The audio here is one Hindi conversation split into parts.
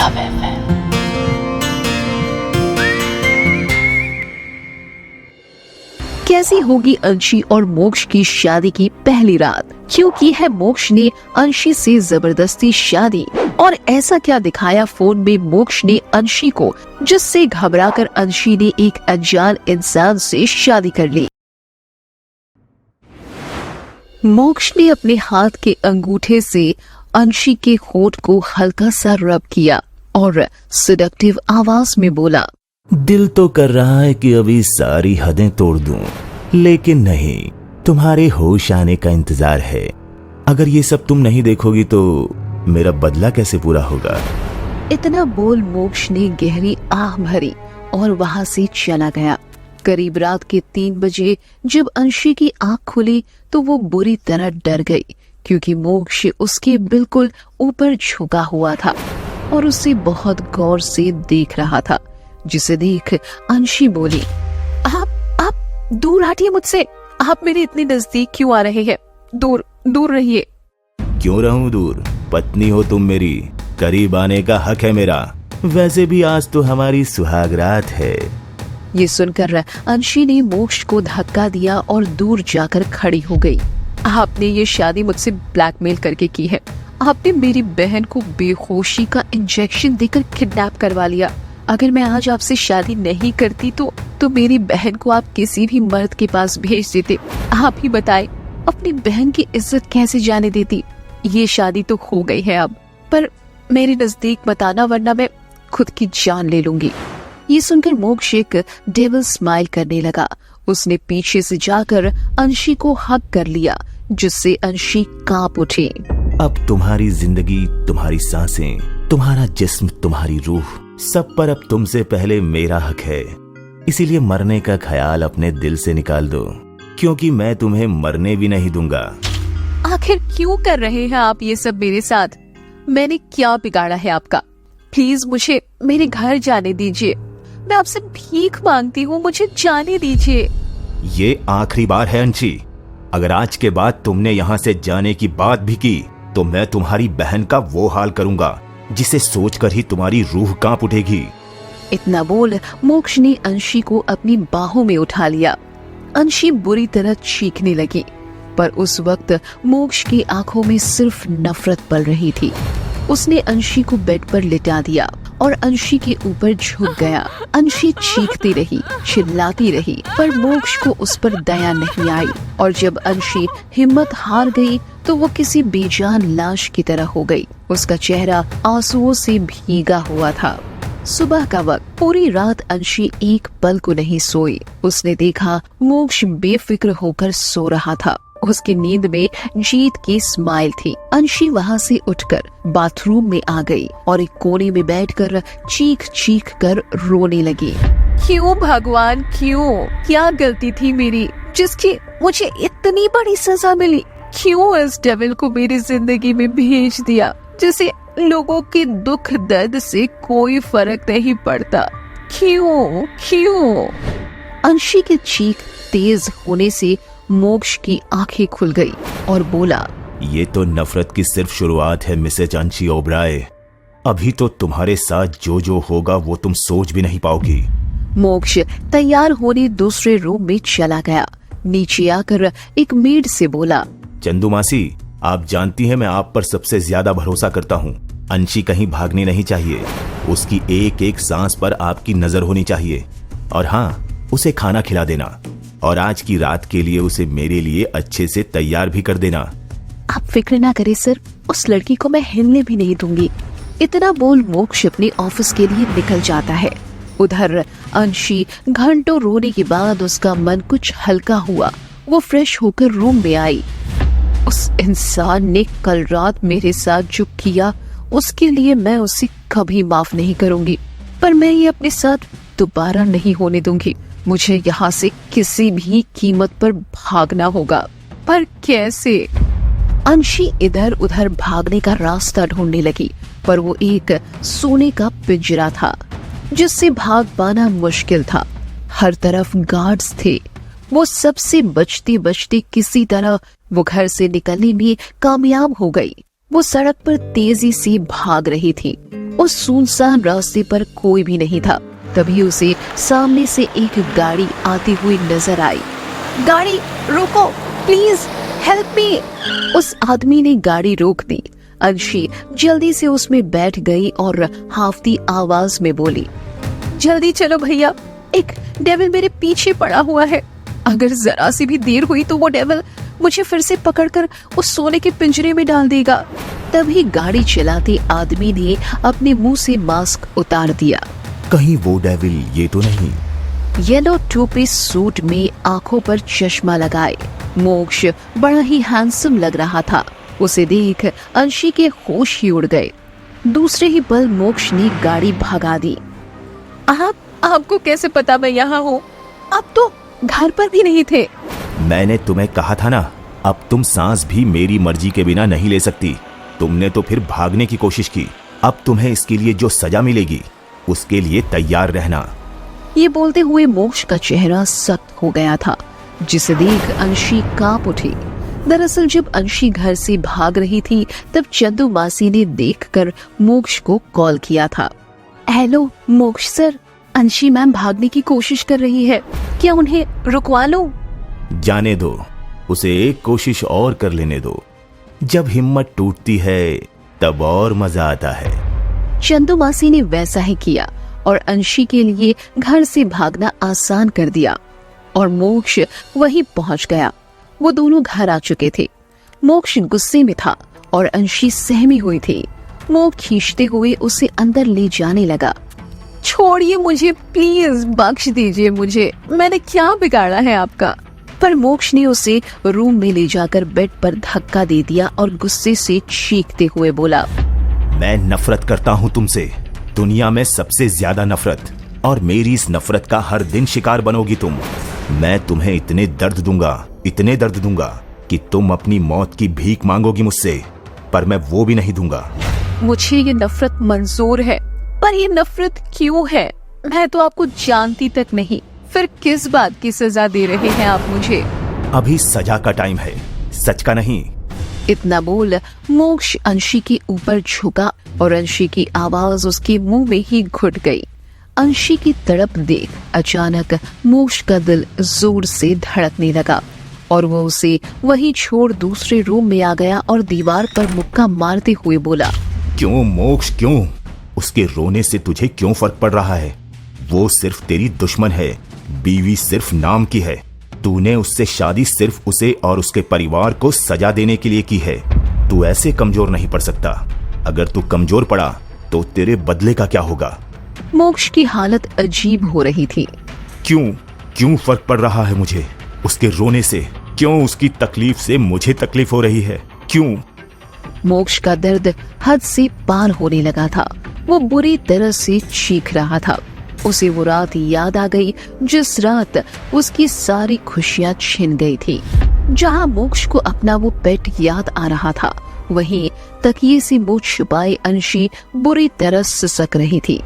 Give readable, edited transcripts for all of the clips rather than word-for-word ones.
Love FM। कैसी होगी अंशी और मोक्ष की शादी की पहली रात? क्यों की है मोक्ष ने अंशी से जबरदस्ती शादी, और ऐसा क्या दिखाया फोन में मोक्ष ने अंशी को जिससे घबराकर अंशी ने एक अनजान इंसान से शादी कर ली? मोक्ष ने अपने हाथ के अंगूठे से अंशी के होठ को हल्का सा रब किया और सिडक्टिव आवाज में बोला, दिल तो कर रहा है कि अभी सारी हदें तोड़ दूं, लेकिन नहीं, तुम्हारे होश आने का इंतजार है। अगर ये सब तुम नहीं देखोगी तो मेरा बदला कैसे पूरा होगा? इतना बोल मोक्ष ने गहरी आह भरी और वहां से चला गया। करीब रात के 3 बजे जब अंशी की आंख खुली तो वो बुरी तरह डर गई, क्योंकि मोक्ष उसके बिल्कुल ऊपर झुका हुआ था और उसे बहुत गौर से देख रहा था, जिसे देख अंशी बोली, आप दूर हटिए मुझसे, आप मेरे इतने नजदीक क्यों आ रहे हैं? दूर दूर रहिए। क्यों रहूं दूर? पत्नी हो तुम मेरी, करीब आने का हक है मेरा। वैसे भी आज तो हमारी सुहाग रात है। ये सुनकर अंशी ने मोक्ष को धक्का दिया और दूर जाकर खड़ी हो गई। आपने ये शादी मुझसे ब्लैकमेल करके की है। आपने मेरी बहन को बेहोशी का इंजेक्शन देकर किडनैप करवा लिया। अगर मैं आज आपसे शादी नहीं करती तो मेरी बहन को आप किसी भी मर्द के पास भेज देते। आप ही बताएं, अपनी बहन की इज्जत कैसे जाने देती? ये शादी तो हो गई है अब, पर मेरे नजदीक मत आना, वरना मैं खुद की जान ले लूंगी। ये सुनकर मोक्ष एक डेविल स्माइल करने लगा। उसने पीछे से जाकर अंशी को हग कर लिया, जिससे अंशी कांप उठी। अब तुम्हारी जिंदगी, तुम्हारी सांसें, तुम्हारा जिस्म, तुम्हारी रूह, सब पर अब तुमसे पहले मेरा हक है। इसीलिए मरने का ख्याल अपने दिल से निकाल दो, क्योंकि मैं तुम्हें मरने भी नहीं दूंगा। आखिर क्यों कर रहे हैं आप ये सब मेरे साथ? मैंने क्या बिगाड़ा है आपका? प्लीज मुझे मेरे घर जाने दीजिए। मैं आपसे भीख मांगती हूँ, मुझे जाने दीजिए। ये आखिरी बार है अंशी। अगर आज के बाद तुमने यहाँ से जाने की बात भी की तो मैं तुम्हारी बहन का वो हाल करूंगा जिसे सोचकर ही तुम्हारी रूह कांप उठेगी। इतना बोल मोक्ष ने अंशी को अपनी बाहों में उठा लिया। अंशी बुरी तरह चीखने लगी, पर उस वक्त मोक्ष की आंखों में सिर्फ नफरत पल रही थी। उसने अंशी को बेड पर लिटा दिया और अंशी के ऊपर झुक गया। अंशी चीखती रही, चिल्लाती रही, पर मोक्ष को उस पर दया नहीं आई, और जब अंशी हिम्मत हार गई तो वो किसी बेजान लाश की तरह हो गई। उसका चेहरा आंसुओं से भीगा हुआ था। सुबह का वक्त, पूरी रात अंशी एक पल को नहीं सोई। उसने देखा मोक्ष बेफिक्र होकर सो रहा था। उसकी नींद में जीत की स्माइल थी। अंशी वहाँ से उठकर बाथरूम में आ गई और एक कोने में बैठकर चीख चीख कर रोने लगी। क्यों भगवान, क्यों? क्या गलती थी मेरी जिसकी मुझे इतनी बड़ी सजा मिली? क्यों इस डेविल को मेरी जिंदगी में भेज दिया, जिसे लोगों के दुख दर्द से कोई फर्क नहीं पड़ता? क्यों क्यों? अंशी की चीख तेज होने से मोक्ष की आंखें खुल गई और बोला, ये तो नफरत की सिर्फ शुरुआत है मिसेज अंशी ओबराय। अभी तो तुम्हारे साथ जो जो होगा वो तुम सोच भी नहीं पाओगी। मोक्ष तैयार होने दूसरे रूम में चला गया। नीचे आकर एक मेड से बोला, चंदू मासी, आप जानती हैं मैं आप पर सबसे ज्यादा भरोसा करता हूँ। अंशी कहीं भागनी नहीं चाहिए। उसकी एक एक सांस पर आपकी नजर होनी चाहिए। और हाँ, उसे खाना खिला देना, और आज की रात के लिए उसे मेरे लिए अच्छे से तैयार भी कर देना। आप फिक्र ना करें सर, उस लड़की को मैं हिलने भी नहीं दूंगी। इतना बोल मोक्ष अपने ऑफिस के लिए निकल जाता है। उधर अंशी घंटों रोने के बाद उसका मन कुछ हल्का हुआ। वो फ्रेश होकर रूम में आई। उस इंसान ने कल रात मेरे साथ जो किया उसके लिए मैं उसे कभी माफ नहीं करूंगी, पर मैं ये अपने साथ दोबारा नहीं होने दूंगी। मुझे यहाँ से किसी भी कीमत पर भागना होगा, पर कैसे? अंशी इधर उधर भागने का रास्ता ढूंढने लगी, पर वो एक सोने का पिंजरा था जिससे भाग पाना मुश्किल था। हर तरफ गार्ड्स थे। वो सबसे बचते बचते किसी तरह वो घर से निकलने में कामयाब हो गई। वो सड़क पर तेजी से भाग रही थी। उस सुनसान रास्ते पर कोई भी नहीं था। तभी उसे सामने से एक गाड़ी आती हुई नजर आई। गाड़ी रोको, प्लीज हेल्प मी। उस आदमी ने गाड़ी रोक दी। अंशी जल्दी से उसमें बैठ गई और हाफती आवाज में बोली, जल्दी चलो भैया, एक डेविल मेरे पीछे पड़ा हुआ है। अगर जरा सी भी देर हुई तो वो डेविल मुझे फिर से पकड़कर उस सोने के पिंजरे में डाल देगा। तभी गाड़ी चलाते आदमी ने अपने मुंह से मास्क उतार दिया। कहीं वो डेविल ये तो नहीं? येलो टोपी सूट में आंखों पर चश्मा लगाए मोक्ष बड़ा ही हैंडसम लग रहा था। उसे देख अंशी के होश ही उड़ गए। दूसरे ही पल मोक्ष ने गाड़ी भगा दी। आपको कैसे पता मैं यहाँ हूँ? आप तो घर पर भी नहीं थे। मैंने तुम्हें कहा था ना, अब तुम सांस भी मेरी मर्जी के बिना नहीं ले सकती। तुमने तो फिर भागने की कोशिश की। अब तुम्हें इसके लिए जो सजा मिलेगी उसके लिए तैयार रहना। ये बोलते हुए मोक्ष का चेहरा सख्त हो गया था, जिसे देख अंशी कांप उठी। दरअसल जब अंशी घर से भाग रही थी तब चंदू मासी ने देखकर मोक्ष को कॉल किया था। हेलो मोक्ष सर, अंशी मैम भागने की कोशिश कर रही है, क्या उन्हें रुकवा लूं? जाने दो, उसे एक कोशिश और कर लेने दो। जब हिम्मत टूटती है तब और मजा आता है। चंदू मासी ने वैसा ही किया और अंशी के लिए घर से भागना आसान कर दिया और मोक्ष वहीं पहुंच गया। वो दोनों घर आ चुके थे। मोक्ष गुस्से में था और अंशी सहमी हुई थी। वो खींचते हुए उसे अंदर ले जाने लगा। छोड़िए मुझे प्लीज, बख्श दीजिए मुझे, मैंने क्या बिगाड़ा है आपका? पर मोक्ष ने उसे रूम में ले जाकर बेड पर धक्का दे दिया और गुस्से से चीखते हुए बोला, मैं नफरत करता हूँ तुमसे, दुनिया में सबसे ज्यादा नफरत, और मेरी इस नफरत का हर दिन शिकार बनोगी तुम। मैं तुम्हें इतने दर्द दूंगा कि तुम अपनी मौत की भीख मांगोगी मुझसे, पर मैं वो भी नहीं दूंगा। मुझे ये नफरत मंजूर है, पर ये नफरत क्यों है? मैं तो आपको जानती तक नहीं, फिर किस बात की सजा दे रहे हैं आप मुझे? अभी सजा का टाइम है, सच का नहीं। इतना बोल मोक्ष अंशी के ऊपर झुका और अंशी की आवाज उसके मुंह में ही घुट गई। अंशी की तड़प देख अचानक मोक्ष का दिल जोर से धड़कने लगा और वो उसे वहीं छोड़ दूसरे रूम में आ गया और दीवार पर मुक्का मारते हुए बोला, क्यों मोक्ष, क्यों? उसके रोने से तुझे क्यों फर्क पड़ रहा है? वो सिर्फ तेरी दुश्मन है, बीवी सिर्फ नाम की है। तूने उससे शादी सिर्फ उसे और उसके परिवार को सजा देने के लिए की है। तू ऐसे कमजोर नहीं पड़ सकता। अगर तू कमजोर पड़ा तो तेरे बदले का क्या होगा? मोक्ष की हालत अजीब हो रही थी। क्यों फर्क पड़ रहा है मुझे उसके रोने से? क्यों उसकी तकलीफ से मुझे तकलीफ हो रही है? क्यों? मोक्ष का दर्द हद से पार होने लगा था। वो बुरी तरह से चीख रहा था। उसे वो रात याद आ गई जिस रात उसकी सारी खुशियां छिन गई थी। जहां मोक्ष को अपना वो पेट याद आ रहा था, वहीं तकिए से मुंह छुपाए अंशी बुरी तरह सिसक रही थी।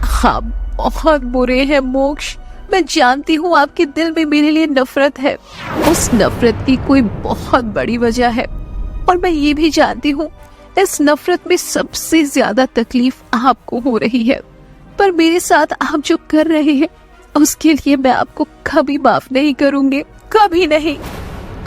हाँ, बहुत बुरे हैं मोक्ष, मैं जानती हूँ आपके दिल में मेरे लिए नफरत है। उस नफरत की कोई बहुत बड़ी वजह है और मैं ये भी जानती हूँ इस नफरत में सबसे ज्यादा तकलीफ आपको हो रही है, पर मेरे साथ आप जो कर रहे हैं उसके लिए मैं आपको कभी माफ नहीं करूंगी, कभी नहीं।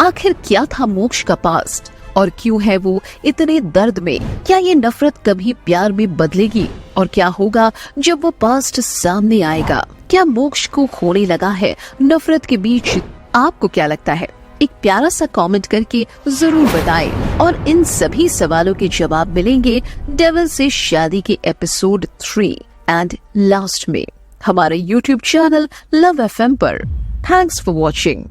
आखिर क्या था मोक्ष का पास्ट और क्यों है वो इतने दर्द में? क्या ये नफरत कभी प्यार में बदलेगी और क्या होगा जब वो पास्ट सामने आएगा? क्या मोक्ष को होने लगा है नफरत के बीच? आपको क्या लगता है? एक प्यारा सा कमेंट करके जरूर बताएं। और इन सभी सवालों के जवाब मिलेंगे डेविल से शादी के एपिसोड 3 एंड लास्ट में हमारे YouTube चैनल लव FM पर। Thanks for watching.